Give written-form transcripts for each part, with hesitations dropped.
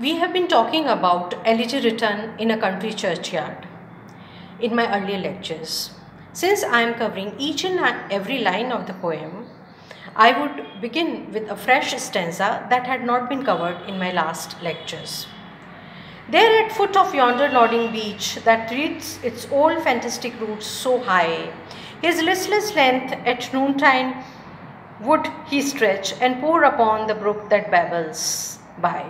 We have been talking about elegy written in a country churchyard in my earlier lectures. Since I am covering each and every line of the poem, I would begin with a fresh stanza that had not been covered in my last lectures. There at foot of yonder nodding beach that reaches its old fantastic roots so high, his listless length at noontide would he stretch and pour upon the brook that babbles by.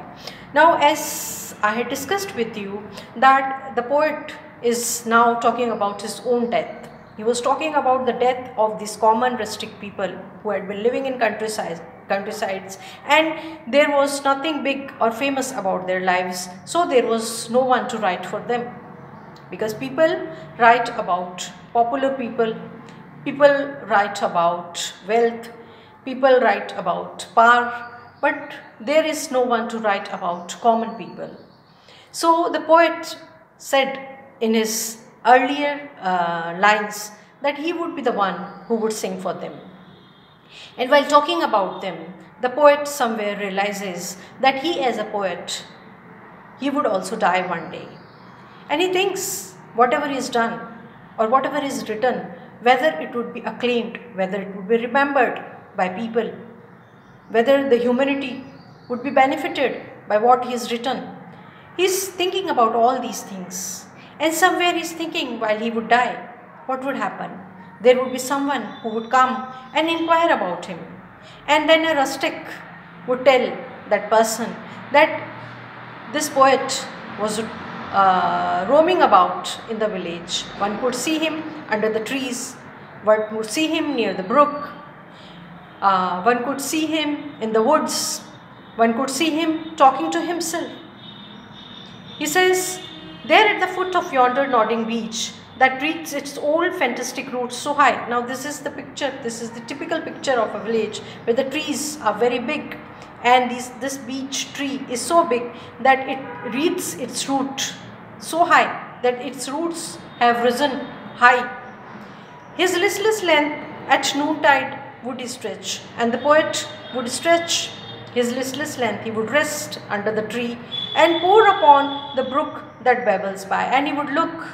Now, as I had discussed with you, that the poet is now talking about his own death. He was talking about the death of these common rustic people who had been living in countrysides, and there was nothing big or famous about their lives, so there was no one to write for them. Because people write about popular people, people write about wealth, people write about power, but there is no one to write about common people. So the poet said in his earlier lines that he would be the one who would sing for them. And while talking about them, the poet somewhere realizes that he, as a poet, he would also die one day. And he thinks whatever is done or whatever is written, whether it would be acclaimed, whether it would be remembered by people, whether the humanity would be benefited by what he has written. He is thinking about all these things. And somewhere he is thinking while he would die, what would happen? There would be someone who would come and inquire about him. And then a rustic would tell that person that this poet was roaming about in the village. One could see him under the trees, one could see him near the brook, one could see him in the woods, one could see him talking to himself. He says, there at the foot of yonder nodding beach that reaches its old fantastic roots so high. Now this is the picture, this is the typical picture of a village where the trees are very big, and this beech tree is so big that it reaches its root so high that its roots have risen high. His listless length at noontide would he stretch, and the poet would stretch his listless length. He would rest under the tree and pour upon the brook that babbles by, and he would look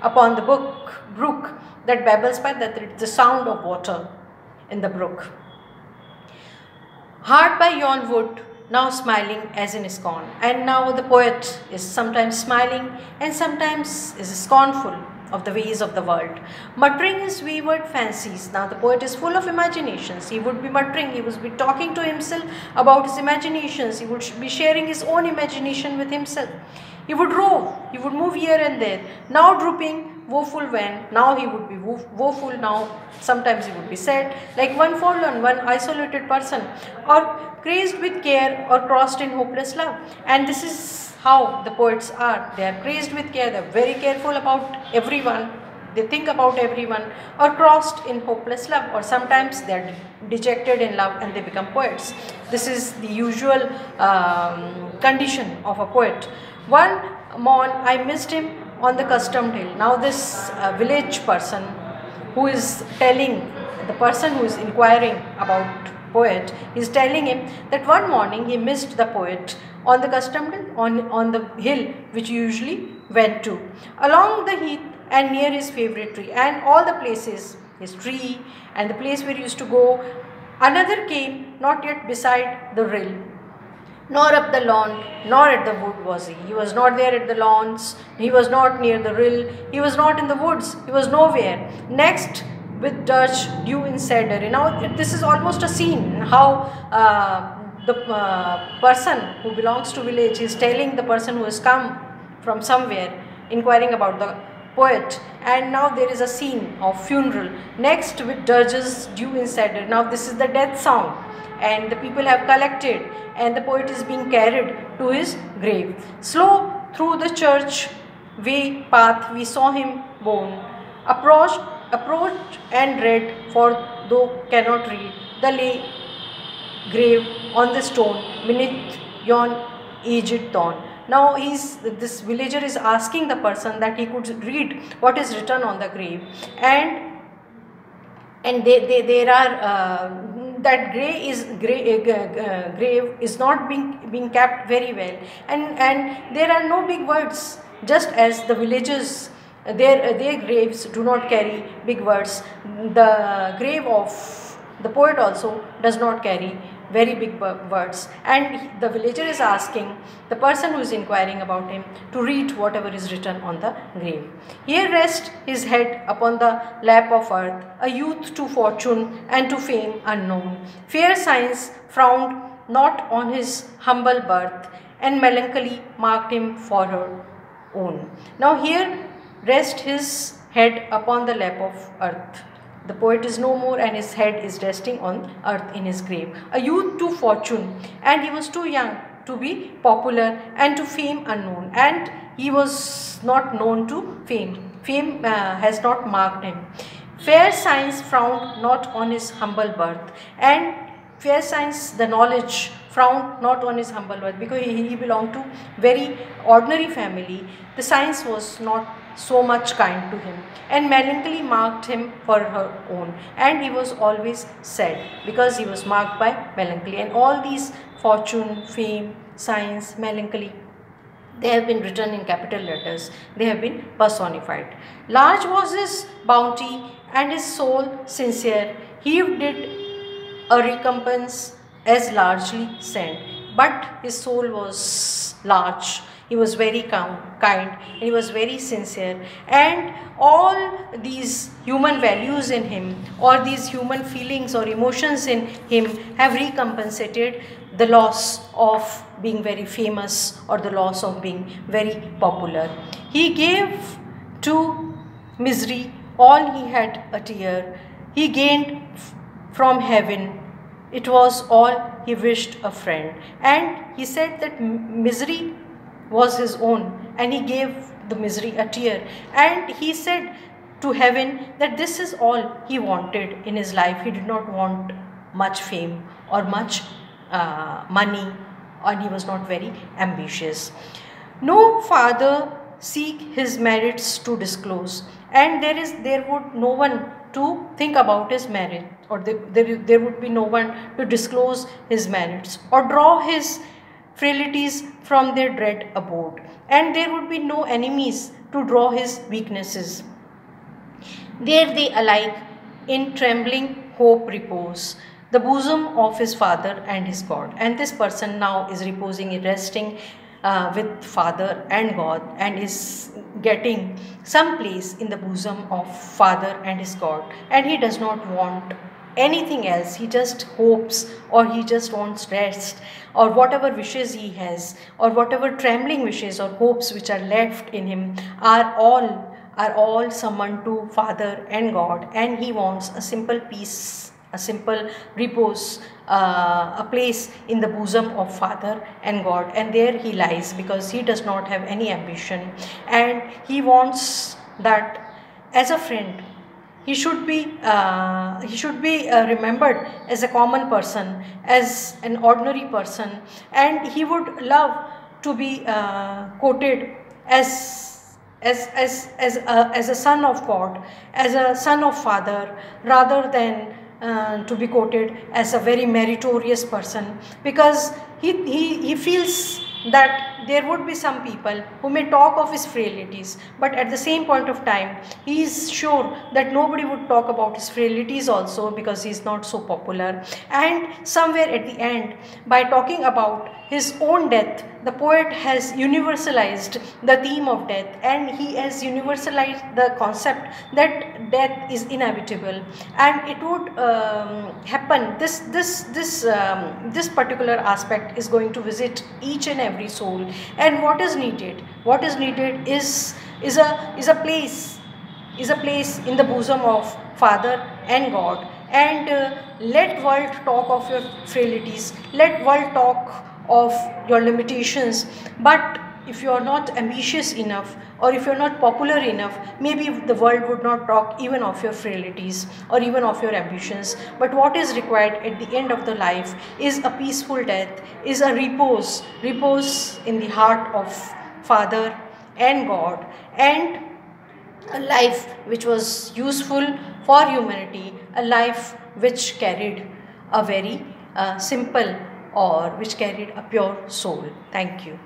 upon the brook that babbles by, that it's the sound of water in the brook. Hard by yon wood, now smiling as in scorn. And now the poet is sometimes smiling and sometimes is scornful of the ways of the world, muttering his wayward fancies. Now the poet is full of imaginations. He would be muttering, he would be talking to himself about his imaginations. He would be sharing his own imagination with himself. He would rove, he would move here and there, now drooping, woeful when, now he would be woeful, now sometimes he would be sad, like one forlorn, one isolated person, or crazed with care, or crossed in hopeless love. And this is how the poets are. They are crazed with care, they are very careful about everyone, they think about everyone, or crossed in hopeless love, or sometimes they are dejected in love and they become poets. This is the usual condition of a poet. One morn I missed him on the customed hill. Now this village person who is telling, the person who is inquiring about poet is telling him that one morning he missed the poet on the customed hill, on the hill which he usually went to, along the heath and near his favorite tree, and all the places, his tree and the place where he used to go. Another came not yet beside the rill, nor up the lawn, nor at the wood was he. He was not there at the lawns, he was not near the rill, he was not in the woods, he was nowhere. Next, with dirge dew in cedar. Now this is almost a scene, how the person who belongs to village is telling the person who has come from somewhere, inquiring about the poet, and now there is a scene of funeral. Next, with dirges dew in cedar. Now this is the death sound, and the people have collected, and the poet is being carried to his grave. Slow through the church way path we saw him borne, approached and read, for though cannot read, the lay grave on the stone beneath yon aged thorn. Now this villager is asking the person that he could read what is written on the grave, and there are that grave is not being kept very well, and there are no big words, just as the villagers, their graves do not carry big words. The grave of the poet also does not carry very big words, and the villager is asking the person who is inquiring about him to read whatever is written on the grave. Here rests his head upon the lap of earth, a youth to fortune and to fame unknown. Fair science frowned not on his humble birth, and melancholy marked him for her own. Now here rests his head upon the lap of earth. The poet is no more, and his head is resting on earth in his grave. A youth to fortune, and he was too young to be popular, and to fame unknown, and he was not known to fame. Fame has not marked him. Fair science frowned not on his humble birth, and fair science, the knowledge, frowned not on his humble birth, because he belonged to very ordinary family. The science was not so much kind to him, and melancholy marked him for her own, and he was always sad because he was marked by melancholy. And all these fortune, fame, science, melancholy, they have been written in capital letters, they have been personified. Large was his bounty, and his soul sincere, he did a recompense as largely sent. But his soul was large, he was very kind, and he was very sincere, and all these human values in him, or these human feelings or emotions in him, have recompensated the loss of being very famous, or the loss of being very popular. He gave to misery all he had a tear, he gained from heaven, it was all he wished a friend. And he said that misery was his own, and he gave the misery a tear, and he said to heaven that this is all he wanted in his life. He did not want much fame or much money, and he was not very ambitious. No father seek his merits to disclose, and there would no one to think about his merit, or there would be no one to disclose his merits, or draw his frailties from their dread abode, and there would be no enemies to draw his weaknesses. There they alike in trembling hope repose, the bosom of his Father and his God. And this person now is reposing, resting with Father and God, and is getting some place in the bosom of Father and his God, and he does not want anything else. He just hopes, or he just wants rest, or whatever wishes he has, or whatever trembling wishes or hopes which are left in him are all summoned to Father and God, and he wants a simple peace, a simple repose, a place in the bosom of Father and God, and there he lies, because he does not have any ambition, and he wants that as a friend he should be remembered as a common person, as an ordinary person, and he would love to be quoted as a son of God, as a son of Father, rather than to be quoted as a very meritorious person, because he feels that there would be some people who may talk of his frailties, but at the same point of time he is sure that nobody would talk about his frailties also, because he is not so popular. And somewhere at the end, by talking about his own death, the poet has universalized the theme of death, and he has universalized the concept that death is inevitable, and it would happen. This particular aspect is going to visit each and every soul, and what is needed is a place in the bosom of Father and God. And let world talk of your frailties, let world talk of your limitations, but if you are not ambitious enough, or if you are not popular enough, maybe the world would not talk even of your frailties or even of your ambitions. But what is required at the end of the life is a peaceful death, is a repose in the heart of Father and God, and a life which was useful for humanity, a life which carried a very simple or which carried a pure soul. Thank you.